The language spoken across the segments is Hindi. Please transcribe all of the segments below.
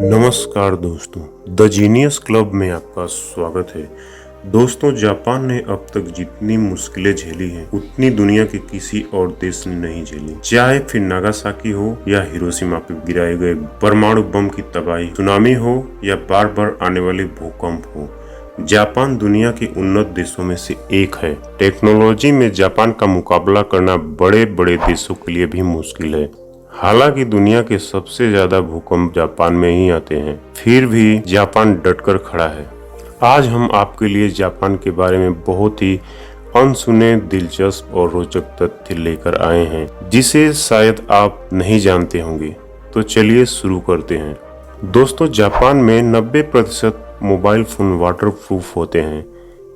नमस्कार दोस्तों, द जीनियस क्लब में आपका स्वागत है। दोस्तों, जापान ने अब तक जितनी मुश्किलें झेली हैं उतनी दुनिया के किसी और देश ने नहीं झेली। चाहे फिर नागासाकी हो या हिरोशिमा पे गिराए गए परमाणु बम की तबाही, सुनामी हो या बार बार आने वाले भूकंप हो, जापान दुनिया के उन्नत देशों में से एक है। टेक्नोलॉजी में जापान का मुकाबला करना बड़े बड़े देशों के लिए भी मुश्किल है। हालांकि दुनिया के सबसे ज्यादा भूकंप जापान में ही आते हैं, फिर भी जापान डटकर खड़ा है। आज हम आपके लिए जापान के बारे में बहुत ही अनसुने, दिलचस्प और रोचक तथ्य लेकर आए हैं जिसे शायद आप नहीं जानते होंगे। तो चलिए शुरू करते हैं। दोस्तों, जापान में 90% मोबाइल फोन वाटरप्रूफ होते हैं।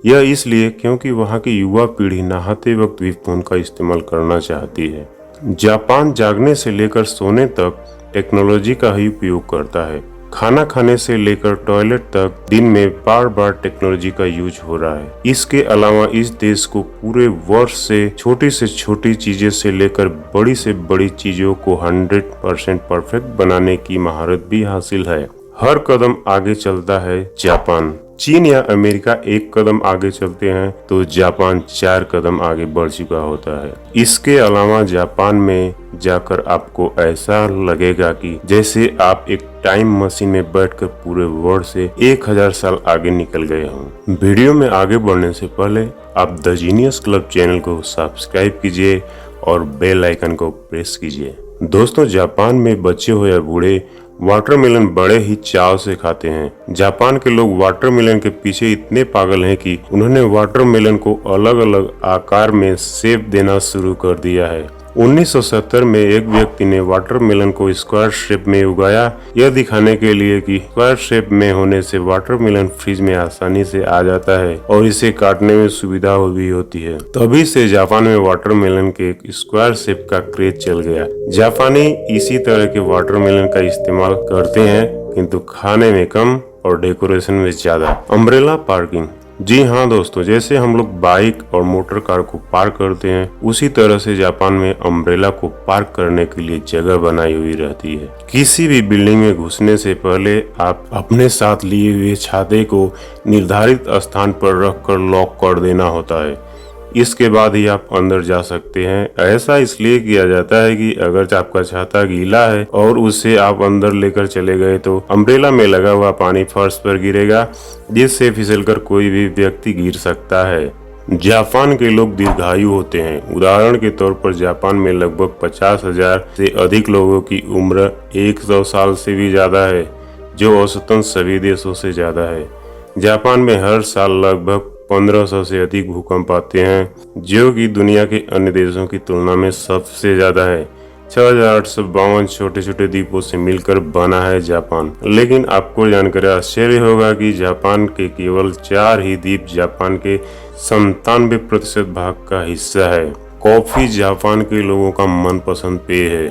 यह इसलिए क्योंकि वहाँ की युवा पीढ़ी नहाते वक्त भी फोन का इस्तेमाल करना चाहती है। जापान जागने से लेकर सोने तक टेक्नोलॉजी का ही उपयोग करता है। खाना खाने से लेकर टॉयलेट तक दिन में बार बार टेक्नोलॉजी का यूज हो रहा है। इसके अलावा इस देश को पूरे वर्ष से छोटी चीजें से लेकर बड़ी से बड़ी चीजों को 100% परफेक्ट बनाने की महारत भी हासिल है। हर कदम आगे चलता है जापान। चीन या अमेरिका एक कदम आगे चलते हैं तो जापान 4 कदम आगे बढ़ चुका होता है। इसके अलावा जापान में जाकर आपको ऐसा लगेगा कि जैसे आप एक टाइम मशीन में बैठकर पूरे वर्ल्ड से 1000 साल आगे निकल गए हों। वीडियो में आगे बढ़ने से पहले आप द जीनियस क्लब चैनल को सब्सक्राइब कीजिए और बेल आइकन को प्रेस कीजिए। दोस्तों, जापान में बच्चे हो या बूढ़े वाटरमेलन बड़े ही चाव से खाते हैं। जापान के लोग वाटरमेलन के पीछे इतने पागल हैं कि उन्होंने वाटरमेलन को अलग अलग आकार में शेप देना शुरू कर दिया है। 1970 में एक व्यक्ति ने वाटरमेलन को स्क्वायर शेप में उगाया, यह दिखाने के लिए कि स्क्वायर शेप में होने से वाटरमेलन फ्रिज में आसानी से आ जाता है और इसे काटने में सुविधा भी होती है। तभी से जापान में वाटरमेलन के स्क्वायर शेप का क्रेज चल गया। जापानी इसी तरह के वाटरमेलन का इस्तेमाल करते हैं, किंतु खाने में कम और डेकोरेशन में ज्यादा। Umbrella parking. जी हाँ दोस्तों, जैसे हम लोग बाइक और मोटर कार को पार्क करते हैं, उसी तरह से जापान में अम्ब्रेला को पार्क करने के लिए जगह बनाई हुई रहती है। किसी भी बिल्डिंग में घुसने से पहले आप अपने साथ लिए हुए छाते को निर्धारित स्थान पर रखकर लॉक कर देना होता है। इसके बाद ही आप अंदर जा सकते हैं। ऐसा इसलिए किया जाता है कि अगर आपका छाता गीला है और उसे आप अंदर लेकर चले गए तो अम्ब्रेला में लगा हुआ पानी फर्श पर गिरेगा, जिससे फिसलकर कोई भी व्यक्ति गिर सकता है। जापान के लोग दीर्घायु होते हैं। उदाहरण के तौर पर जापान में लगभग 50,000 से अधिक लोगों की उम्र 100 साल से भी ज्यादा है, जो औसतन सभी देशों से ज्यादा है। जापान में हर साल लगभग 1500 से अधिक भूकंप आते हैं, जो कि दुनिया के अन्य देशों की तुलना में सबसे ज्यादा है। 6852 छोटे छोटे द्वीपों से मिलकर बना है जापान। लेकिन आपको जानकर आश्चर्य होगा कि जापान के केवल 4 ही द्वीप जापान के 97% भाग का हिस्सा है। कॉफी जापान के लोगों का मनपसंद पेय है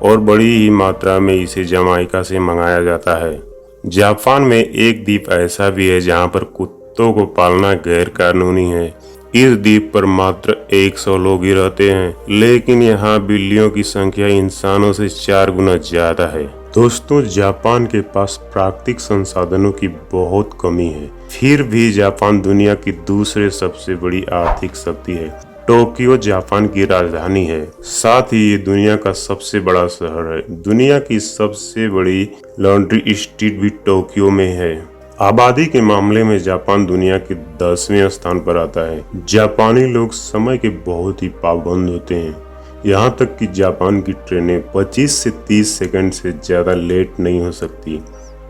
और बड़ी ही मात्रा में इसे जमाइका से मंगाया जाता है। जापान में एक द्वीप ऐसा भी है जहाँ पर कुत्तों को पालना गैर कानूनी है। इस द्वीप पर मात्र 100 लोग ही रहते हैं, लेकिन यहाँ बिल्लियों की संख्या इंसानों से 4 गुना ज्यादा है। दोस्तों, जापान के पास प्राकृतिक संसाधनों की बहुत कमी है, फिर भी जापान दुनिया की दूसरे सबसे बड़ी आर्थिक शक्ति है। टोक्यो जापान की राजधानी है, साथ ही ये दुनिया का सबसे बड़ा शहर है। दुनिया की सबसे बड़ी लॉन्ड्री स्ट्रीट भी टोक्यो में है। आबादी के मामले में जापान दुनिया के 10वें स्थान पर आता है। जापानी लोग समय के बहुत ही पाबंद होते हैं, यहाँ तक कि जापान की ट्रेनें 25 से 30 सेकंड से ज्यादा लेट नहीं हो सकती।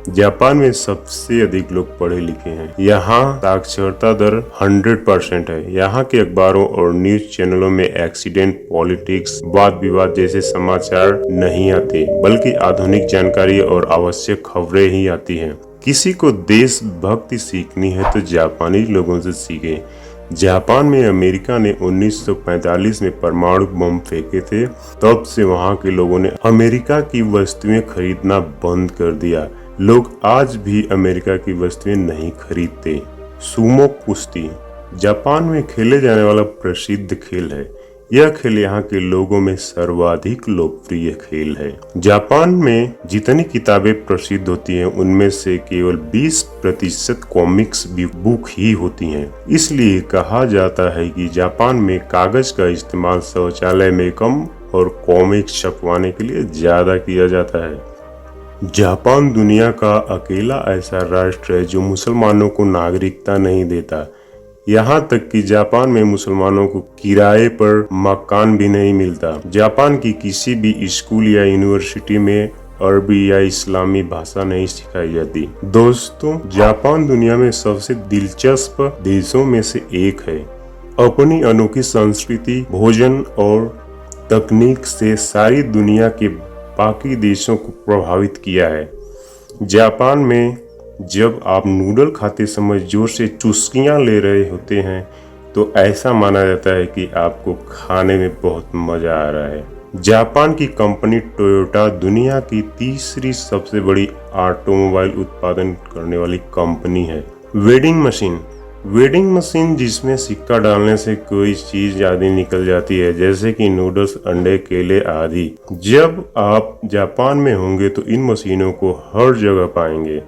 जापान में सबसे अधिक लोग पढ़े लिखे हैं। यहाँ साक्षरता दर 100% है। यहाँ के अखबारों और न्यूज चैनलों में एक्सीडेंट, पॉलिटिक्स, वाद विवाद जैसे समाचार नहीं आते, बल्कि आधुनिक जानकारी और आवश्यक खबरें ही आती हैं। किसी को देशभक्ति सीखनी है तो जापानी लोगों से सीखें। जापान में अमेरिका ने 1945 में परमाणु बम फेंके थे, तब से वहां के लोगों ने अमेरिका की वस्तुएं खरीदना बंद कर दिया। लोग आज भी अमेरिका की वस्तुएं नहीं खरीदते। सुमो कुश्ती जापान में खेले जाने वाला प्रसिद्ध खेल है। यह खेल यहाँ के लोगों में सर्वाधिक लोकप्रिय खेल है। जापान में जितनी किताबें प्रसिद्ध होती हैं उनमें से केवल 20% कॉमिक्स बुक ही होती हैं। इसलिए कहा जाता है कि जापान में कागज का इस्तेमाल शौचालय में कम और कॉमिक्स छपवाने के लिए ज्यादा किया जाता है। जापान दुनिया का अकेला ऐसा राष्ट्र है जो मुसलमानों को नागरिकता नहीं देता। यहाँ तक कि जापान में मुसलमानों को किराए पर मकान भी नहीं मिलता। जापान की किसी भी स्कूल या यूनिवर्सिटी में अरबी या इस्लामी भाषा नहीं सिखाई जाती। दोस्तों, जापान दुनिया में सबसे दिलचस्प देशों में से एक है। अपनी अनोखी संस्कृति, भोजन और तकनीक से सारी दुनिया के बाकी देशों को प्रभावित किया है। जापान में जब आप नूडल खाते समय जोर से चुस्कियां ले रहे होते हैं तो ऐसा माना जाता है कि आपको खाने में बहुत मजा आ रहा है। जापान की कंपनी टोयोटा दुनिया की तीसरी सबसे बड़ी ऑटोमोबाइल उत्पादन करने वाली कंपनी है। वेडिंग मशीन जिसमें सिक्का डालने से कोई चीज आदि निकल जाती है, जैसे कि नूडल्स, अंडे, केले आदि। जब आप जापान में होंगे तो इन मशीनों को हर जगह पाएंगे।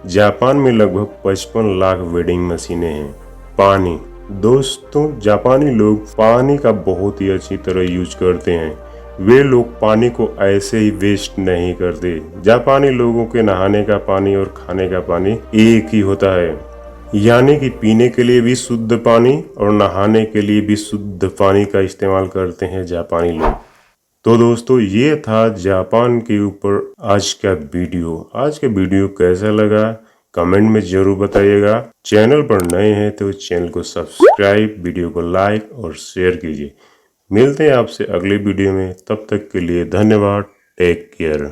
जापान में लगभग 55 लाख वेडिंग मशीनें हैं। पानी। दोस्तों, जापानी लोग पानी का बहुत ही अच्छी तरह यूज करते हैं। वे लोग पानी को ऐसे ही वेस्ट नहीं करते। जापानी लोगों के नहाने का पानी और खाने का पानी एक ही होता है, यानी कि पीने के लिए भी शुद्ध पानी और नहाने के लिए भी शुद्ध पानी का इस्तेमाल करते हैं जापानी लोग। तो दोस्तों, ये था जापान के ऊपर आज का वीडियो। आज का वीडियो कैसा लगा कमेंट में जरूर बताइएगा। चैनल पर नए हैं तो चैनल को सब्सक्राइब, वीडियो को लाइक और शेयर कीजिए। मिलते हैं आपसे अगले वीडियो में, तब तक के लिए धन्यवाद। Take care.